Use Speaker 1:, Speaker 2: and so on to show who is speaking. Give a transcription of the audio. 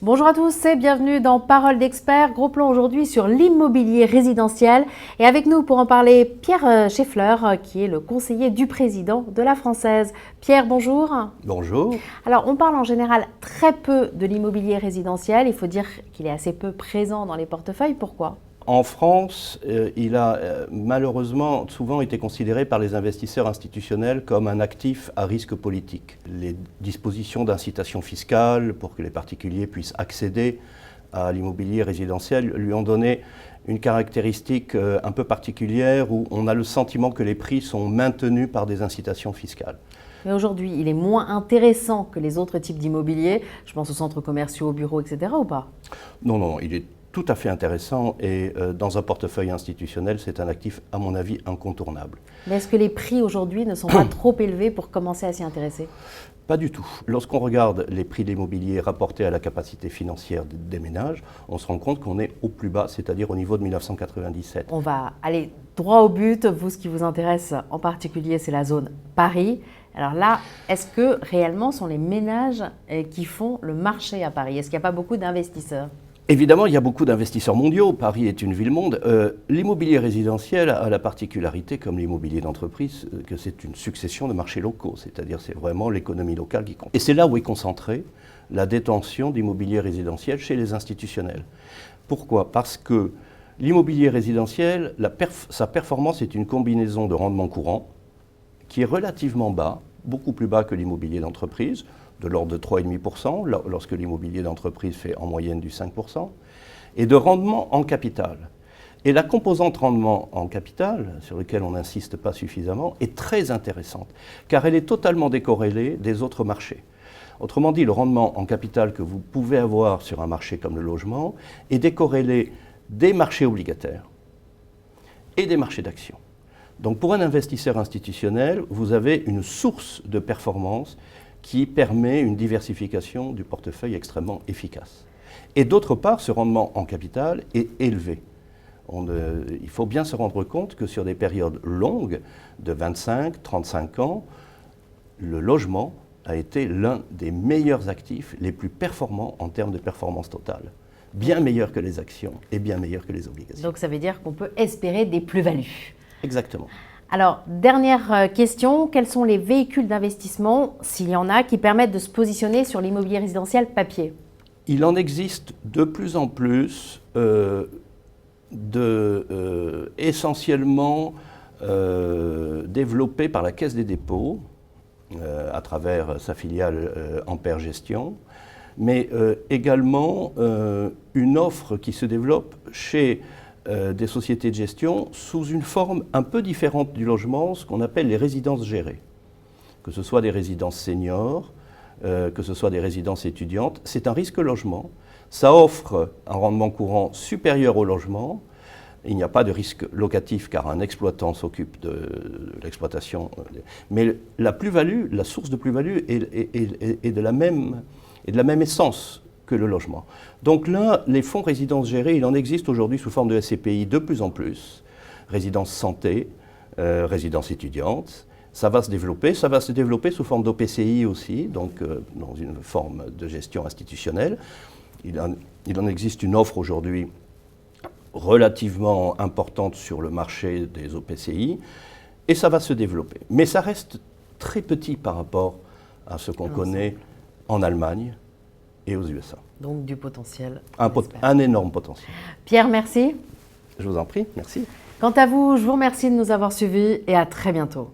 Speaker 1: Bonjour à tous et bienvenue dans Parole d'experts. Gros plan aujourd'hui sur l'immobilier résidentiel. Et avec nous pour en parler, Pierre Scheffler, qui est le conseiller du président de la Française. Pierre, bonjour.
Speaker 2: Bonjour.
Speaker 1: Alors, on parle en général très peu de l'immobilier résidentiel. Il faut dire qu'il est assez peu présent dans les portefeuilles. Pourquoi ?
Speaker 2: En France, il a malheureusement souvent été considéré par les investisseurs institutionnels comme un actif à risque politique. Les dispositions d'incitation fiscale pour que les particuliers puissent accéder à l'immobilier résidentiel lui ont donné une caractéristique un peu particulière où on a le sentiment que les prix sont maintenus par des incitations fiscales.
Speaker 1: Mais aujourd'hui, il est moins intéressant que les autres types d'immobilier. Je pense aux centres commerciaux, aux bureaux, etc. ou pas ?
Speaker 2: Non, il est tout à fait intéressant et dans un portefeuille institutionnel, c'est un actif, à mon avis, incontournable.
Speaker 1: Mais est-ce que les prix aujourd'hui ne sont pas trop élevés pour commencer à s'y intéresser ?
Speaker 2: Pas du tout. Lorsqu'on regarde les prix de l'immobilier rapportés à la capacité financière des ménages, on se rend compte qu'on est au plus bas, c'est-à-dire au niveau de 1997.
Speaker 1: On va aller droit au but. Vous, ce qui vous intéresse en particulier, c'est la zone Paris. Alors là, est-ce que réellement ce sont les ménages qui font le marché à Paris ? Est-ce qu'il n'y a pas beaucoup d'investisseurs ?
Speaker 2: Évidemment, il y a beaucoup d'investisseurs mondiaux. Paris est une ville-monde. L'immobilier résidentiel a la particularité, comme l'immobilier d'entreprise, que c'est une succession de marchés locaux. C'est-à-dire c'est vraiment l'économie locale qui compte. Et c'est là où est concentrée la détention d'immobilier résidentiel chez les institutionnels. Pourquoi ? Parce que l'immobilier résidentiel, sa performance est une combinaison de rendement courant qui est relativement bas, beaucoup plus bas que l'immobilier d'entreprise, de l'ordre de 3,5%, lorsque l'immobilier d'entreprise fait en moyenne du 5%, et de rendement en capital. Et la composante rendement en capital, sur laquelle on n'insiste pas suffisamment, est très intéressante, car elle est totalement décorrélée des autres marchés. Autrement dit, le rendement en capital que vous pouvez avoir sur un marché comme le logement est décorrélé des marchés obligataires et des marchés d'actions. Donc pour un investisseur institutionnel, vous avez une source de performance qui permet une diversification du portefeuille extrêmement efficace. Et d'autre part, ce rendement en capital est élevé. Il faut bien se rendre compte que sur des périodes longues, de 25, 35 ans, le logement a été l'un des meilleurs actifs, les plus performants en termes de performance totale. Bien meilleur que les actions et bien meilleur que les obligations.
Speaker 1: Donc ça veut dire qu'on peut espérer des plus-values.
Speaker 2: Exactement.
Speaker 1: Alors, dernière question, quels sont les véhicules d'investissement, s'il y en a, qui permettent de se positionner sur l'immobilier résidentiel papier ?
Speaker 2: Il en existe de plus en plus, essentiellement développés par la Caisse des dépôts, à travers sa filiale Ampère Gestion, mais également une offre qui se développe chez des sociétés de gestion sous une forme un peu différente du logement, ce qu'on appelle les résidences gérées. Que ce soit des résidences seniors, que ce soit des résidences étudiantes, c'est un risque logement. Ça offre un rendement courant supérieur au logement. Il n'y a pas de risque locatif car un exploitant s'occupe de l'exploitation. Mais la plus-value, la source de plus-value est de la même essence que le logement. Donc là, les fonds résidences gérées, il en existe aujourd'hui sous forme de SCPI de plus en plus. Résidence santé, résidence étudiante, ça va se développer sous forme d'OPCI aussi, donc dans une forme de gestion institutionnelle. Il en existe une offre aujourd'hui relativement importante sur le marché des OPCI, et ça va se développer. Mais ça reste très petit par rapport à ce qu'on connaît en Allemagne et aux USA.
Speaker 1: Donc du potentiel.
Speaker 2: Un énorme potentiel.
Speaker 1: Pierre, merci.
Speaker 2: Je vous en prie, merci.
Speaker 1: Quant à vous, je vous remercie de nous avoir suivis et à très bientôt.